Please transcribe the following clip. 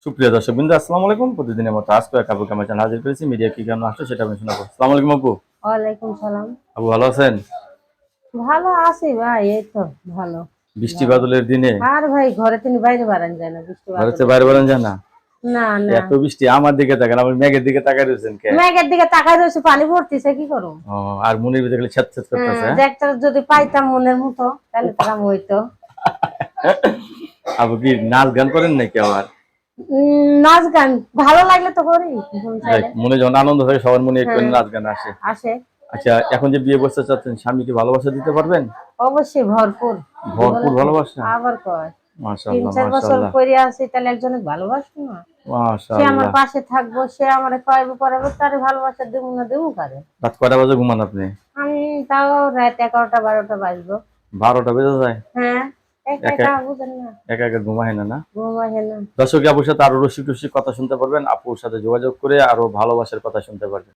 সুপ্রিয় দর্শকবৃন্দ, আসসালামু আলাইকুম। প্রতিদিনের মতো আজকে এক আপুকে আমার চ্যানেলে হাজির করেছি। মিডিয়া কি কেন আসছে সেটা আমি শোনাবো। আসসালামু আলাইকুম আপু। ওয়ালাইকুম সালাম। আপু ভালো আছেন? ভালো আছি ভাই, এই তো ভালো। বৃষ্টি ভালো। বাদলের দিনে আর ভাই ঘরে তিনি বাইরে বাড়ান যায় না বৃষ্টি ঘরের চেয়ে বাদলের বাইরে দিনে। বেরোন যায় না? না না, এত বৃষ্টি, আমার দিকে তাকান, আমার মেঘের দিকে তাকাই রয়েছেন কে? মেঘের দিকে তাকাই রয়েছে, পানি পড়তেছে, কি করুম? ও, আর মনের ভিতরে খালি ছ্যাঁত ছ্যাঁত করতেছে। যে একটা যদি পাইতাম মনের মতো তাহলে তারা হইতো। আপু কি নাচ গান করেন নাকি আবার? নাচ গান ভালো লাগলে তো করি ঘুম দেখ, চাইলে। মনে যখন আনন্দ হয় সবার মনে একটু হ্যাঁ, নাচ গান আসে। আসে। আচ্ছা, এখন যে বিয়ে করতে চাচ্ছেন স্বামীকে ভালোবাসা দিতে পারবেন? অবশ্যই ভরপুর। ভরপুর জীবনে ভালোবাসা? আবার কয় মাশাআল্লাহ 3-4 বছর মাশাআল্লাহ পরে আছি, তাহলে একজনে ভালোবাসবো না? সে আমার মাশাআল্লাহ। পাশে থাকবো, সে আমার কয়বো পরাবো, তারে ভালোবাসা দেবো না দেবো কারে? রাত কয়টা বাজে ঘুমান আপনি? আমি তাও রাত 11টা 12টা বাজবো। 12টা বেজে যায়? হ্যাঁ, একা একা একা বুঝেন না, একা একা ঘুমায় না? ঘুম আসে না। দর্শক আপুর সাথে আরো রসিক রসিক কথা শুনতে পারবেন, আপুর সাথে যোগাযোগ করে আরো ভালোবাসার কথা শুনতে পারবেন।